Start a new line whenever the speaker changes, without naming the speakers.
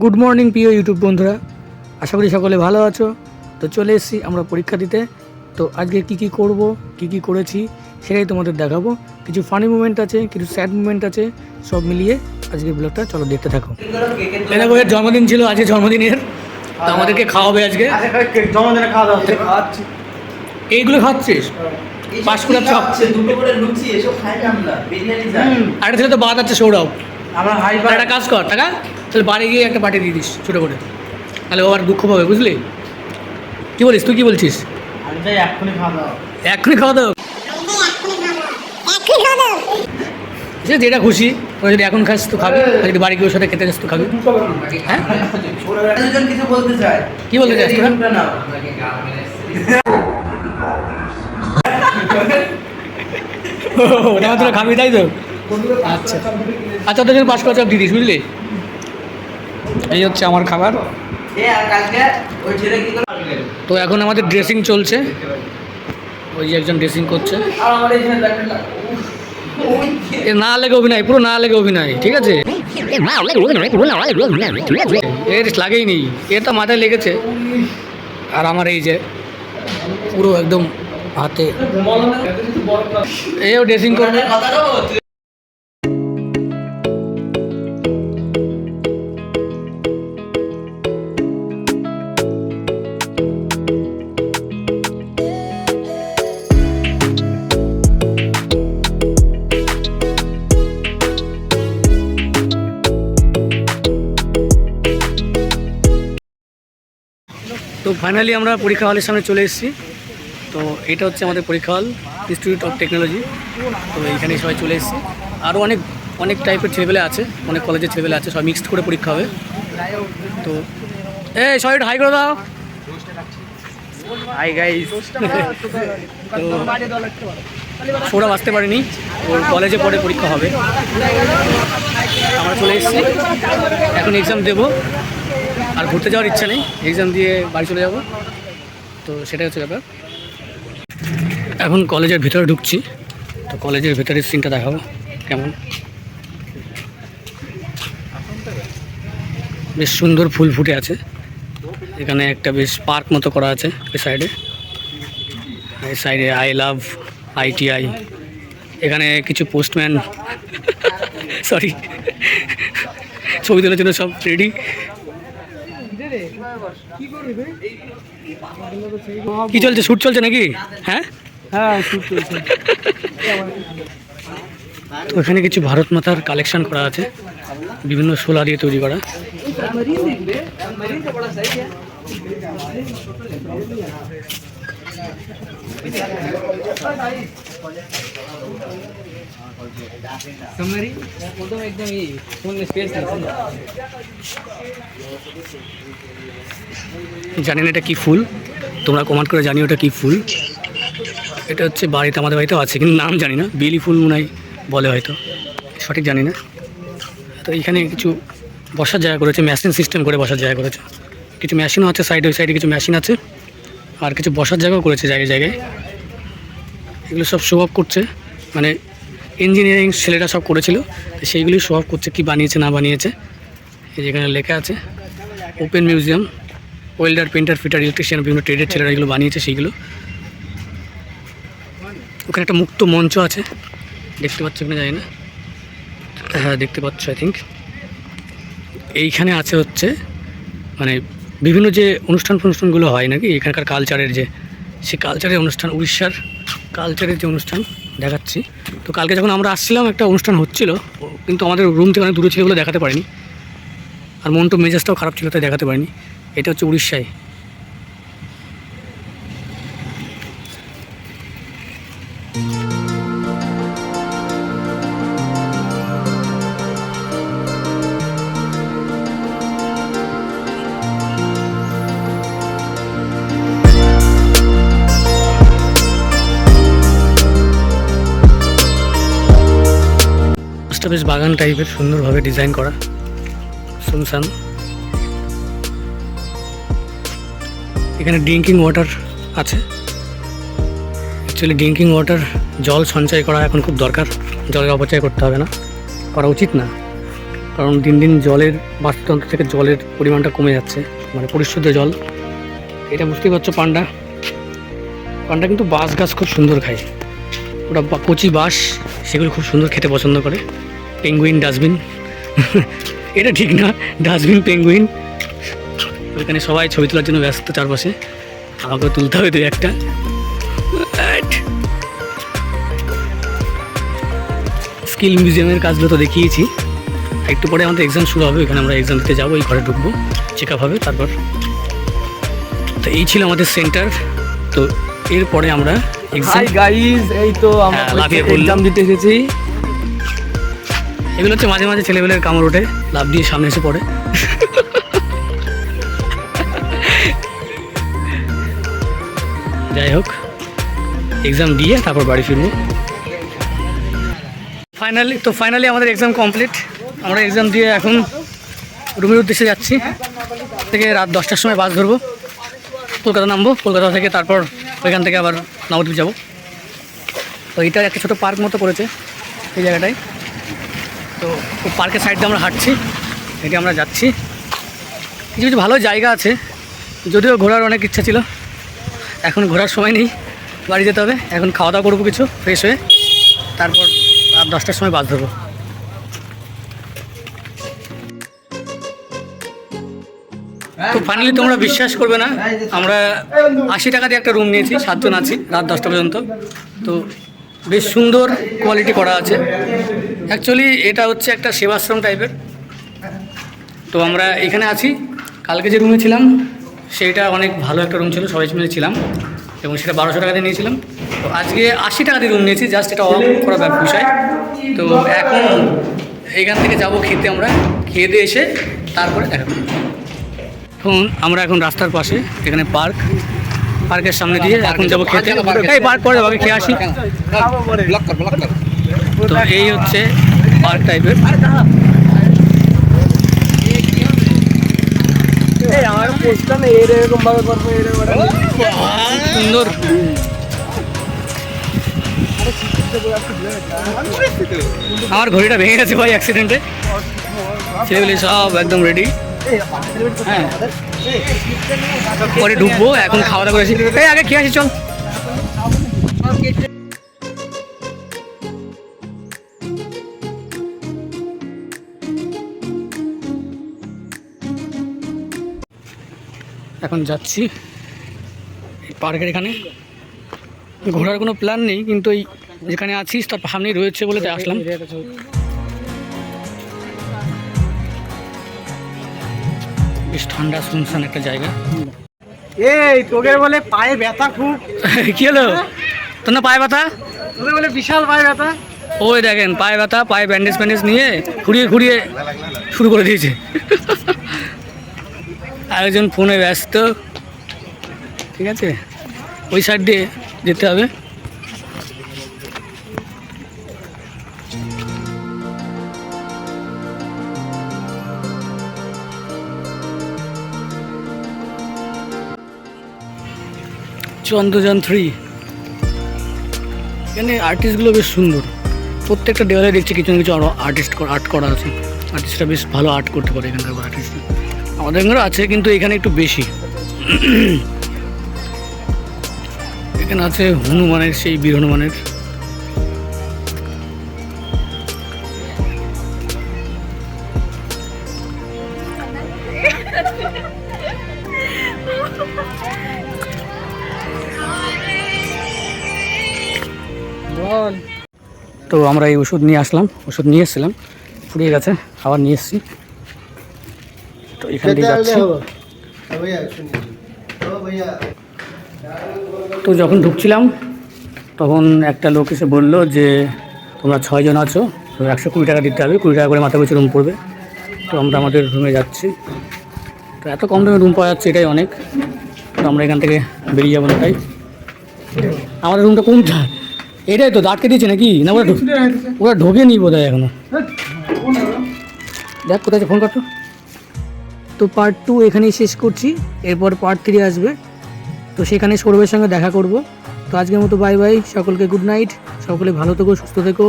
Good morning প্রিয় YouTube বন্ধুরা, আশা করি সকলে ভালো আছো। তো চলে এসেছি আমরা পরীক্ষা দিতে। তো আজকে কি করব, কি করেছি সেটাই তোমাদের দেখাবো। কিছু ফানি মুমেন্ট আছে, কিছু স্যাড মুমেন্ট আছে, সব মিলিয়ে আজকে ব্লগটা চলো দেখতে থাকো। এটা বইয়ের জন্মদিন ছিল, আজকে জন্মদিনের, তো আমাদেরকে খাওয়াবে আজকে।
জন্মদিনে খাওয়া দাওয়া খাওয়াচ্ছি।
এইগুলো খাচ্ছিস? পাঁশকুড়ার চপ,
দুটো করে লুচি এসব খাই না আমরা, বিরিয়ানি যাই।
আরেকটা ছেলে তো বাদ আছে সৌরভ।
আমরা হাই
একটা কাজ কর, টাকা তাহলে বাড়ি গিয়ে একটা পাঠিয়ে দিয়ে দিস ছোটো করে, তাহলে ও আর দুঃখ পাবে, বুঝলি? কি বলিস তুই, কি বলছিস?
আমি চাই এক্ষুনি খাওয়া দাওয়া।
এক্ষুনি খাওয়া দাও, সে যেটা খুশি। ওরা যদি এখন খাস তো খাবি, আর যদি বাড়ি গিয়ে ওর সাথে খেতে যাস তো খাবি। হ্যাঁ,
দুজন কিছু বলতে চাই।
কি বলতে চাস তোরা? ওটা তোরা খাবি, তাই তো? আচ্ছা আচ্ছা, ওদের জন্য 5 টাকা চপ দিয়ে দিস, বুঝলি? এই হচ্ছে আমার খাবার। তো এখন আমাদের ড্রেসিং চলছে, ওই যে একজন ড্রেসিং করছে। এ না লেগে অভিনয়, পুরো না লেগে অভিনয়, ঠিক আছে? এর লাগেই নেই, এর তো মাথায় লেগেছে। আর আমার এই যে পুরো একদম হাতে এও ড্রেসিং করবে। তো ফাইনালি আমরা পরীক্ষা হলের সামনে চলে এসেছি। তো এটা হচ্ছে আমাদের পরীক্ষা হল, ইনস্টিটিউট অফ টেকনোলজি। তো এইখানে সবাই চলে এসেছি। আরও অনেক টাইপের ছেলেবেলে আছে, অনেক কলেজের ছেলেবেলে আছে, সব মিক্সড করে পরীক্ষা হবে। তো সবাই একটু হাই করে দাও। Hi guys. তো সৌরভ আসতে পারেনি, ওর কলেজে পড়ে পরীক্ষা হবে। আমরা চলে এসেছি, এখন এক্সাম দেবো। আর ঘুরতে যাওয়ার ইচ্ছা নেই, এক্সাম দিয়ে বাড়ি চলে যাব। তো সেটাই হচ্ছে ব্যাপার। এখন কলেজের ভিতরে ঢুকছি, তো কলেজের ভিতরের সিনটা দেখাবো কেমন। বেশ সুন্দর ফুল ফুটে আছে এখানে, একটা বেশ পার্ক মতো করা আছে এই সাইডে আই লাভ ITI। এখানে কিছু পোস্টম্যান সরি ছবি তোলার জন্য সব রেডি। কি চলছে, শ্যুট চলছে নাকি? হ্যাঁ
হ্যাঁ, শুট চলছে।
তো এখানে কিছু ভারত মাতার কালেকশন করা আছে, বিভিন্ন শোলা দিয়ে তৈরি করা। জানি না এটা কি ফুল, তোমরা কমেন্ট করে জানিও এটা কি ফুল। এটা হচ্ছে বাড়িতে, আমাদের বাড়িতেও আছে, কিন্তু নাম জানি না, বেলি ফুল মনে হয় বলে, হয়তো সঠিক জানি না। তো এইখানে কিছু বসার জায়গা করেছে, মেশিন সিস্টেম করে বসার জায়গা করেছে। কিছু মেশিনও আছে সাইডে, ওই সাইডে কিছু মেশিন আছে, আর কিছু বসার জায়গাও করেছে জায়গায়। এগুলো সব শো অফ করছে, মানে ইঞ্জিনিয়ারিং ছেলেরা সব করেছিল, তো সেইগুলি শো অফ করছে, কী বানিয়েছে না বানিয়েছে। এই যেখানে লেখা আছে open museum, welder, painter, fitter, electrician, বিভিন্ন ট্রেডের ছেলেরা এগুলো বানিয়েছে সেইগুলো। ওখানে একটা মুক্ত মঞ্চ আছে, দেখতে পাচ্ছ কিনা জানি না, হ্যাঁ দেখতে পাচ্ছ আই থিঙ্ক। এইখানে আছে হচ্ছে মানে বিভিন্ন যে অনুষ্ঠানগুলো হয় নাকি এখানকার কালচারের, যে সে কালচারের অনুষ্ঠান, উড়িষ্যার কালচারের যে অনুষ্ঠান দেখাচ্ছি। তো কালকে যখন আমরা আসছিলাম একটা অনুষ্ঠান হচ্ছিল, কিন্তু আমাদের রুম থেকে অনেক দূরে ছিল বলে দেখাতে পারিনি, আর মন তো মেজাজটাও খারাপ ছিল তাই দেখাতে পারিনি। এটা হচ্ছে উড়িষ্যায়। বেশ বাগান টাইপের সুন্দরভাবে ডিজাইন করা, শুনশান। এখানে ড্রিঙ্কিং ওয়াটার আছে। অ্যাকচুয়ালি ড্রিঙ্কিং ওয়াটার, জল সঞ্চয় করা এখন খুব দরকার, জলের অপচয় করতে হবে না, করা উচিত না। কারণ দিন দিন জলের বাস্তুতন্ত্র থেকে জলের পরিমাণটা কমে যাচ্ছে, মানে পরিশুদ্ধ জল। এটা বুঝতেই পারছো পান্ডা কিন্তু বাঁশ গাছ খুব সুন্দর খায়, ওটা কচি বাঁশ, সেগুলো খুব সুন্দর খেতে পছন্দ করে। পেঙ্গুইন ডাস্টবিন এটা ঠিক না, ডাস্টবিন পেঙ্গুইন। ওইখানে সবাই ছবি তোলার জন্য ব্যস্ত চারপাশে, আমাকে তুলতে হবে 2-1টা। স্কিল মিউজিয়ামের কাজগুলো তো দেখিয়েছি, একটু পরে আমাদের এক্সাম শুরু হবে, ওইখানে আমরা এক্সাম দিতে যাবো, এই ঘরে ঢুকবো, চেক আপ হবে তারপর। তো এই ছিল আমাদের সেন্টার। তো এরপরে আমরা
হাই গাইস, এই তো আমরা
লাফিয়ে পড়লাম।
এক্সাম দিতে এসেছি।
এগুলো হচ্ছে মাঝে মাঝে ছেলেবেলের কামড় ওঠে, লাফ দিয়ে সামনে এসে পড়ে। যাই হোক, এক্সাম দিয়ে তারপর বাড়ি ফিরবো। ফাইনালি আমাদের এক্সাম কমপ্লিট। আমরা এক্সাম দিয়ে এখন রুমের উদ্দেশ্যে যাচ্ছি। থেকে রাত 10টার সময় বাস ধরবো, কলকাতা নামবো। কলকাতা থেকে তারপর ওইখান থেকে আবার নবদ্বীপ যাবো। তো এটা একটা ছোটো পার্ক মতো করেছে এই জায়গাটায়। তো পার্কের সাইড দিয়ে আমরা হাঁটছি, হেঁটে আমরা যাচ্ছি। কিছু কিছু ভালো জায়গা আছে, যদিও ঘোরার অনেক ইচ্ছা ছিল, এখন ঘোরার সময় নেই, বাড়ি যেতে হবে। এখন খাওয়া দাওয়া করবো কিছু ফ্রেশ হয়ে, তারপর রাত 10টার সময় বাস ধরবো। তো ফাইনালি তোমরা বিশ্বাস করবে না, আমরা 80 টাকা দিয়ে একটা রুম নিয়েছি, 7 জন আছি, রাত 10টা পর্যন্ত। তো বেশ সুন্দর কোয়ালিটি করা আছে। অ্যাকচুয়ালি এটা হচ্ছে একটা সেবাশ্রম টাইপের। তো আমরা এখানে আছি, কালকে যে রুমে ছিলাম সেইটা অনেক ভালো একটা রুম ছিল, সবাই মিলে ছিলাম, এবং সেটা 1200 টাকা দিয়ে নিয়েছিলাম। তো আজকে 80 টাকা দিয়ে রুম নিয়েছি, জাস্ট এটা অফ করা বিষয়। তো এখন এখান থেকে যাব খেতে, আমরা খেয়ে দিয়ে এসে তারপরে দেখা করব। আমরা এখন রাস্তার পাশে, এখানে পার্কের সামনে দিয়ে এখন যাবো খেতে। এই পার্ক করে যাবো, আগে খেয়ে আসি। তো এই হচ্ছে পার্ক টাইপের। সুন্দর। আমার ঘড়িটা ভেঙে গেছে ভাই অ্যাক্সিডেন্টে, ছেলেগুলি সব একদম রেডি। হ্যাঁ, পরে ঢুকবো, এখন খাওয়া দাওয়া করেছি। এই আগে খেয়ে আসি, চল। এখন যাচ্ছি এই পার্কের এখানে। ঘোরার কোনো প্ল্যান নেই, কিন্তু এই যেখানে আছিস তার সামনেই রয়েছে বলে তাই আসলাম। বেশ ঠান্ডা শুনশান একটা জায়গা।
এই তোকে বলে পায়ে ব্যথা খুব।
কি হলো তোর? না পায়ে ব্যথা?
তোকে বলে বিশাল পায়ে ব্যথা।
ওই দেখেন পায়ে ব্যথা, পায়ে ব্যান্ডেজ নিয়ে ঘুরিয়ে শুরু করে দিয়েছে। আরেকজন ফোনে ব্যস্ত। ঠিক আছে, ওই সাইড দিয়ে যেতে হবে। চন্দ্রযান 3, এখানে আর্টিস্টগুলো বেশ সুন্দর। প্রত্যেকটা দেওয়ালে দেখছি কিছু না কিছু আরও আর্ট করা আছে। আর্টিস্টরা বেশ ভালো আর্ট করতে পারে এখানকার আর্টিস্টরা। আমাদের এখানেও আছে, কিন্তু এখানে একটু বেশি। এখানে আছে হনুমানের, সেই বীর হনুমানের। তো আমরা এই ওষুধ নিয়ে আসলাম, ওষুধ নিয়ে এসেছিলাম, ফুরিয়ে গেছে, আবার নিয়ে এসেছি। তো এখান দিয়ে যাচ্ছি। তো যখন ঢুকছিলাম তখন একটা লোক এসে বললো যে তোমরা 6 জন আছো, তো 120 টাকা দিতে হবে, 20 টাকা করে মাথা পিছু রুম পড়বে। তো আমরা আমাদের রুমে যাচ্ছি। তো এত কম দামে রুম পাওয়া যাচ্ছে, এটাই অনেক। তো আমরা এখান থেকে বেরিয়ে যাবো না, তাই আমাদের রুমটা কোনটা? এটাই তো আটকে দিয়েছে নাকি? না ওরা ঢোকে নি বোধ হয় এখনো। দেখ কোথায় ফোন করতো। তো পার্ট 2 এখানেই শেষ করছি, এরপর পার্ট 3 আসবে। তো সেখানে সৌরভের সঙ্গে দেখা করব। তো আজকের মতো বাই বাই, সকলকে গুড নাইট, সকলে ভালো থেকো, সুস্থ থেকো।